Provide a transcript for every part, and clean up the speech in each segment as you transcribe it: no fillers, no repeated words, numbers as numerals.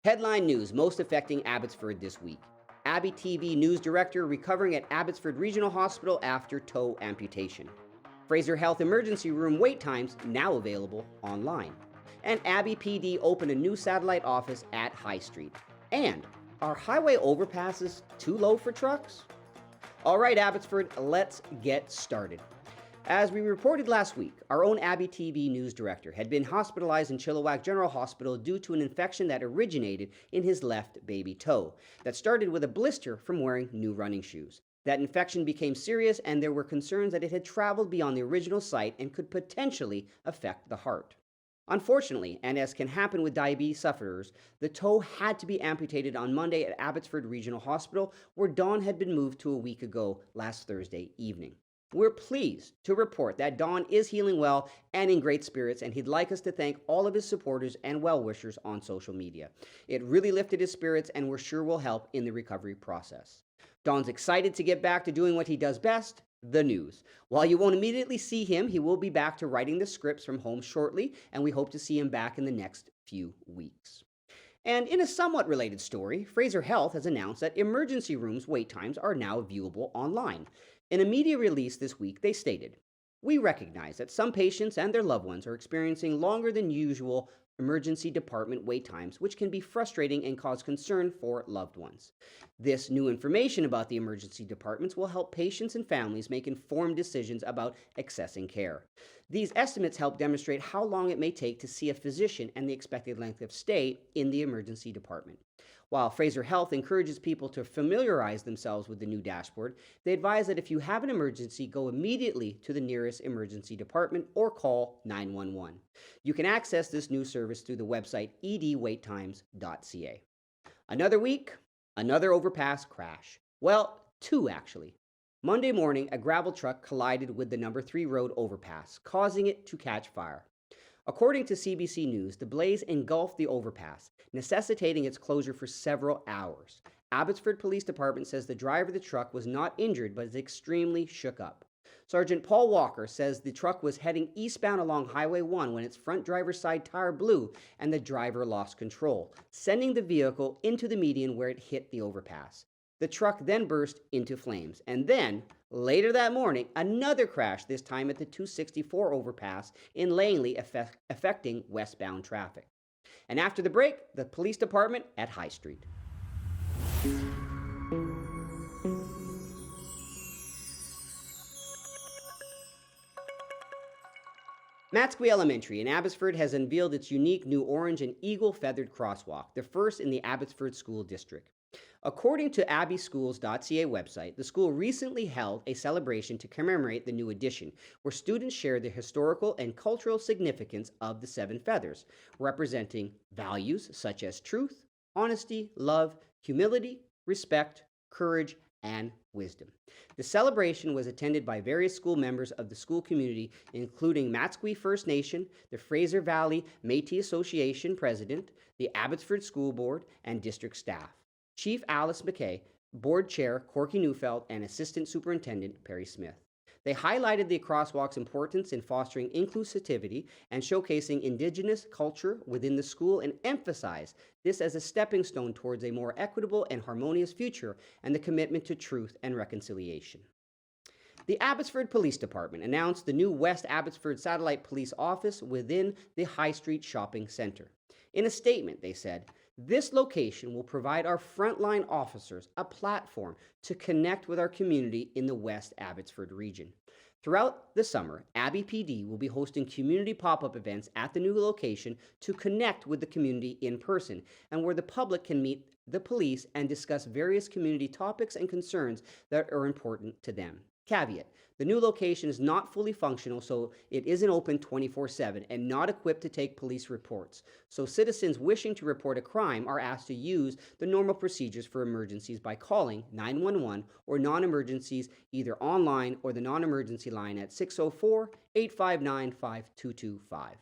Headline news most affecting Abbotsford this week. abbyTV news director recovering at Abbotsford Regional Hospital after toe amputation. Fraser Health Emergency Room wait times now available online. And Abbey PD opened a new satellite office at High Street. And are highway overpasses too low for trucks? All right, Abbotsford, let's get started. As we reported last week, our own Abbey TV news director had been hospitalized in Chilliwack General Hospital due to an infection that originated in his left baby toe, that started with a blister from wearing new running shoes. That infection became serious, and there were concerns that it had traveled beyond the original site and could potentially affect the heart. Unfortunately, and as can happen with diabetes sufferers, the toe had to be amputated on Monday at Abbotsford Regional Hospital, where Don had been moved to a week ago last Thursday evening. We're pleased to report that Don is healing well and in great spirits, and he'd like us to thank all of his supporters and well-wishers on social media. It really lifted his spirits and we're sure will help in the recovery process. Don's excited to get back to doing what he does best, the news. While you won't immediately see him, he will be back to writing the scripts from home shortly, and we hope to see him back in the next few weeks. And in a somewhat related story, Fraser Health has announced that emergency rooms wait times are now viewable online. In a media release this week, they stated, "We recognize that some patients and their loved ones are experiencing longer than usual emergency department wait times, which can be frustrating and cause concern for loved ones. This new information about the emergency departments will help patients and families make informed decisions about accessing care. These estimates help demonstrate how long it may take to see a physician and the expected length of stay in the emergency department." While Fraser Health encourages people to familiarize themselves with the new dashboard, they advise that if you have an emergency, go immediately to the nearest emergency department or call 911. You can access this new service through the website edwaittimes.ca. Another week, another overpass crash. Well, two actually. Monday morning, a gravel truck collided with the number 3 road overpass, causing it to catch fire. According to CBC News, the blaze engulfed the overpass, necessitating its closure for several hours. Abbotsford Police Department says the driver of the truck was not injured but is extremely shook up. Sergeant Paul Walker says the truck was heading eastbound along Highway 1 when its front driver's side tire blew and the driver lost control, sending the vehicle into the median where it hit the overpass. The truck then burst into flames, and then, later that morning, another crash, this time at the 264 overpass in Langley, affecting westbound traffic. And after the break, the police department at High Street. Matsqui Elementary in Abbotsford has unveiled its unique new orange and eagle feathered crosswalk, the first in the Abbotsford School District. According to abbyschools.ca website, the school recently held a celebration to commemorate the new addition, where students shared the historical and cultural significance of the 7 feathers, representing values such as truth, honesty, love, humility, respect, courage, and wisdom. The celebration was attended by various school members of the school community, including Matsqui First Nation, the Fraser Valley Métis Association President, the Abbotsford School Board, and district staff. Chief Alice McKay, Board Chair Corky Neufeld, and Assistant Superintendent Perry Smith. They highlighted the crosswalk's importance in fostering inclusivity and showcasing Indigenous culture within the school, and emphasized this as a stepping stone towards a more equitable and harmonious future and the commitment to truth and reconciliation. The Abbotsford Police Department announced the new West Abbotsford Satellite Police Office within the High Street Shopping Centre. In a statement, they said, "This location will provide our frontline officers a platform to connect with our community in the West Abbotsford region." Throughout the summer, Abbey PD will be hosting community pop-up events at the new location to connect with the community in person, and where the public can meet the police and discuss various community topics and concerns that are important to them. Caveat: the new location is not fully functional, so it isn't open 24/7 and not equipped to take police reports. So citizens wishing to report a crime are asked to use the normal procedures for emergencies by calling 911 or non-emergencies either online or the non-emergency line at 604-859-5225.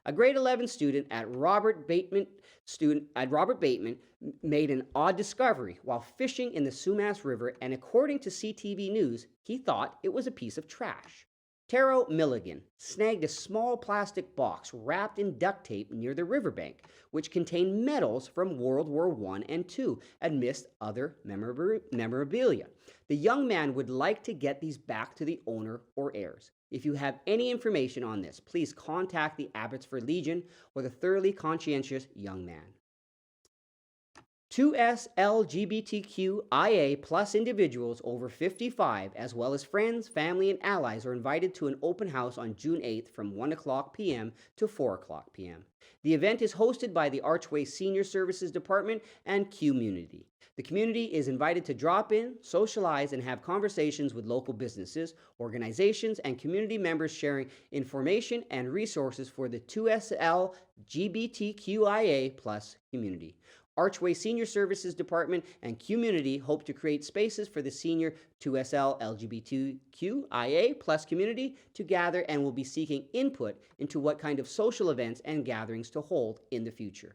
A grade 11 student at Robert Bateman made an odd discovery while fishing in the Sumas River, and according to CTV News, he thought it was a piece of trash. Taro Milligan snagged a small plastic box wrapped in duct tape near the riverbank, which contained medals from World War I and II, amidst other memorabilia. The young man would like to get these back to the owner or heirs. If you have any information on this, please contact the Abbotsford Legion or the thoroughly conscientious young man. 2S LGBTQIA plus individuals over 55, as well as friends, family, and allies, are invited to an open house on June 8th from 1 o'clock p.m. to 4 o'clock p.m. The event is hosted by the Archway Senior Services Department and Community. The community is invited to drop in, socialize, and have conversations with local businesses, organizations, and community members, sharing information and resources for the 2SL LGBTQIA plus community. Archway Senior Services Department and Community hope to create spaces for the senior 2SL LGBTQIA plus community to gather, and will be seeking input into what kind of social events and gatherings to hold in the future.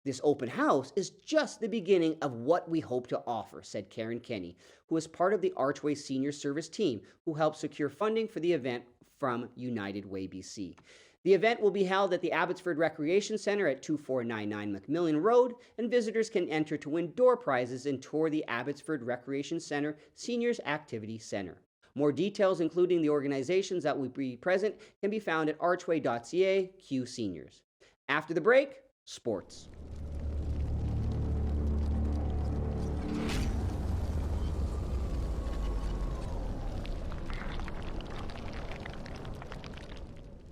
This open house is just the beginning of what we hope to offer, said Karen Kenny, who is part of the Archway Senior Service team, who helped secure funding for the event from United Way BC. The event will be held at the Abbotsford Recreation Centre at 2499 Macmillan Road, and visitors can enter to win door prizes and tour the Abbotsford Recreation Centre Seniors Activity Centre. More details, including the organizations that will be present, can be found at archway.ca/Q Seniors. After the break, sports.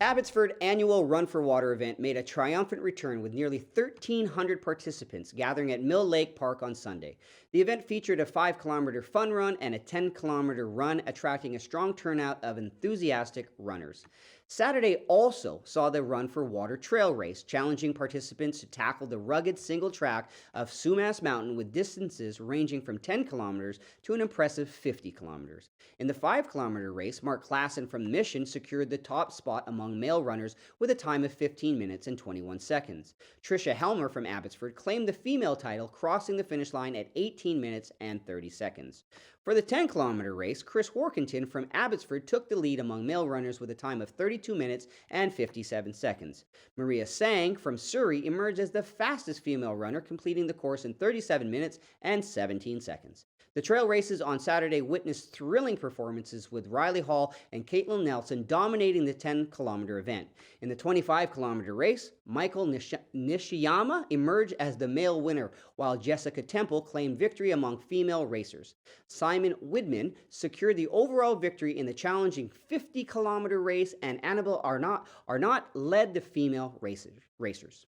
Abbotsford annual Run for Water event made a triumphant return with nearly 1,300 participants gathering at Mill Lake Park on Sunday. The event featured a 5-kilometer fun run and a 10-kilometer run, attracting a strong turnout of enthusiastic runners. Saturday also saw the Run for Water trail race, challenging participants to tackle the rugged single track of Sumas Mountain with distances ranging from 10 kilometers to an impressive 50 kilometers. In the 5-kilometer race, Mark Klassen from Mission secured the top spot among male runners with a time of 15 minutes and 21 seconds. Tricia Helmer from Abbotsford claimed the female title, crossing the finish line at 18 minutes and 30 seconds. For the 10-kilometer race, Chris Workington from Abbotsford took the lead among male runners with a time of 32 minutes and 57 seconds. Maria Sang from Surrey emerged as the fastest female runner, completing the course in 37 minutes and 17 seconds. The trail races on Saturday witnessed thrilling performances, with Riley Hall and Caitlin Nelson dominating the 10-kilometer event. In the 25-kilometer race, Michael Nishiyama emerged as the male winner, while Jessica Temple claimed victory among female racers. Simon Widman secured the overall victory in the challenging 50-kilometer race, and Annabelle Arnott led the female racers.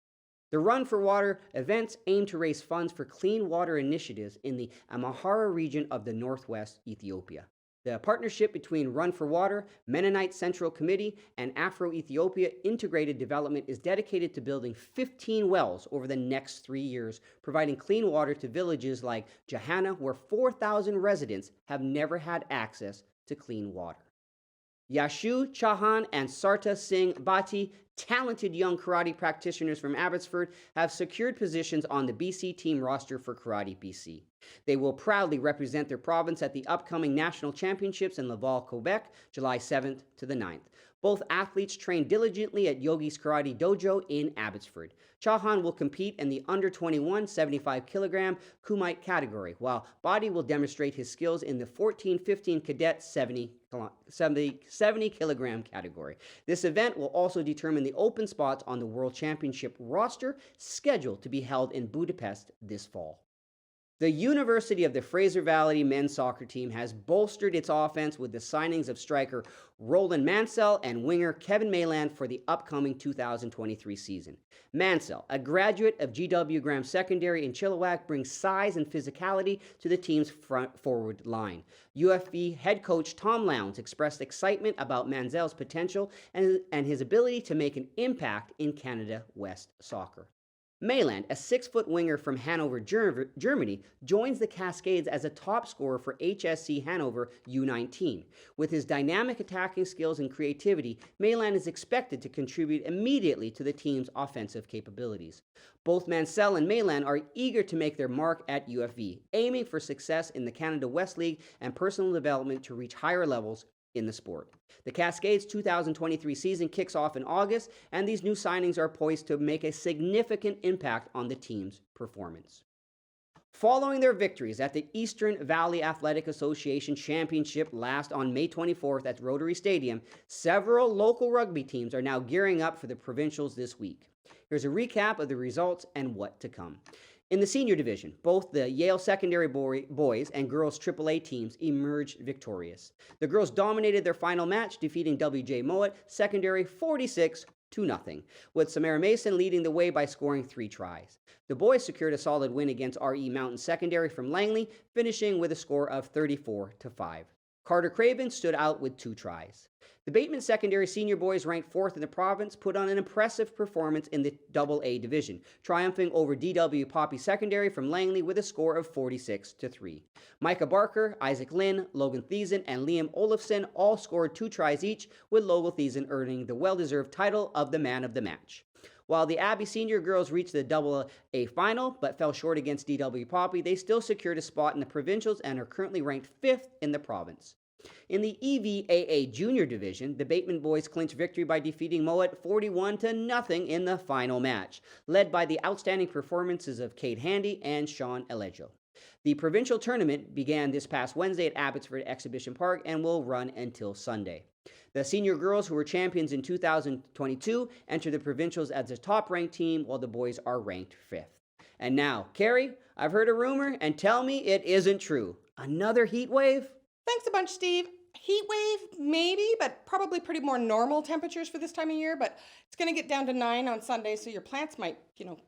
The Run for Water events aim to raise funds for clean water initiatives in the Amhara region of the northwest Ethiopia. The partnership between Run for Water, Mennonite Central Committee, and Afro-Ethiopia Integrated Development is dedicated to building 15 wells over the next 3 years, providing clean water to villages like Johanna, where 4,000 residents have never had access to clean water. Yashu Chauhan and Sarta Singh Bhatti, talented young karate practitioners from Abbotsford, have secured positions on the BC team roster for Karate BC. They will proudly represent their province at the upcoming national championships in Laval, Quebec, July 7th to the 9th. Both athletes train diligently at Yogi's Karate Dojo in Abbotsford. Chauhan will compete in the under-21 75-kilogram Kumite category, while Bhatti will demonstrate his skills in the 14-15 cadet 70-kilogram category. This event will also determine the open spots on the World Championship roster, scheduled to be held in Budapest this fall. The University of the Fraser Valley men's soccer team has bolstered its offense with the signings of striker Roland Mansell and winger Kevin Mayland for the upcoming 2023 season. Mansell, a graduate of G.W. Graham Secondary in Chilliwack, brings size and physicality to the team's front forward line. UFV head coach Tom Lowndes expressed excitement about Mansell's potential and his ability to make an impact in Canada West soccer. Mayland, a 6-foot winger from Hanover, Germany, joins the Cascades as a top scorer for HSC Hanover U19. With his dynamic attacking skills and creativity, Mayland is expected to contribute immediately to the team's offensive capabilities. Both Mansell and Mayland are eager to make their mark at UFV, aiming for success in the Canada West League and personal development to reach higher levels in the sport. The Cascades 2023 season kicks off in August, and these new signings are poised to make a significant impact on the team's performance. Following their victories at the Eastern Valley Athletic Association Championship last on May 24th at Rotary Stadium, several local rugby teams are now gearing up for the provincials this week. Here's a recap of the results and what to come. In the senior division, both the Yale Secondary boys and girls AAA teams emerged victorious. The girls dominated their final match, defeating WJ Mowat Secondary 46-0, with Samara Mason leading the way by scoring 3 tries. The boys secured a solid win against RE Mountain Secondary from Langley, finishing with a score of 34-5. Carter Craven stood out with 2 tries. The Bateman Secondary senior boys, ranked 4th in the province, put on an impressive performance in the AA division, triumphing over DW Poppy Secondary from Langley with a score of 46-3. Micah Barker, Isaac Lynn, Logan Thiessen, and Liam Olafson all scored 2 tries each, with Logan Thiessen earning the well-deserved title of the man of the match. While the Abbey senior girls reached the AA final but fell short against DW Poppy, they still secured a spot in the provincials and are currently ranked 5th in the province. In the EVAA Junior Division, the Bateman boys clinched victory by defeating Mowat 41-0 in the final match, led by the outstanding performances of Cade Handy and Sean Elejo. The provincial tournament began this past Wednesday at Abbotsford Exhibition Park and will run until Sunday. The senior girls, who were champions in 2022, enter the provincials as the top-ranked team, while the boys are ranked 5th. And now, Cari, I've heard a rumor, and tell me it isn't true. Another heat wave? Thanks a bunch, Steve. Heat wave, maybe, but probably pretty more normal temperatures for this time of year. But it's going to get down to 9 on Sunday, so your plants might,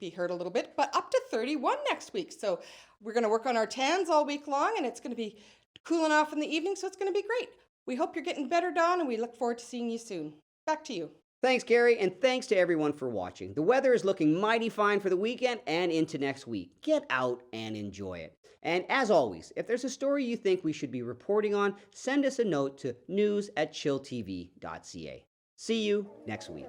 be hurt a little bit. But up to 31 next week. So we're going to work on our tans all week long, and it's going to be cooling off in the evening, so it's going to be great. We hope you're getting better, Don, and we look forward to seeing you soon. Back to you. Thanks, Cari, and thanks to everyone for watching. The weather is looking mighty fine for the weekend and into next week. Get out and enjoy it. And as always, if there's a story you think we should be reporting on, send us a note to news@chilltv.ca. See you next week.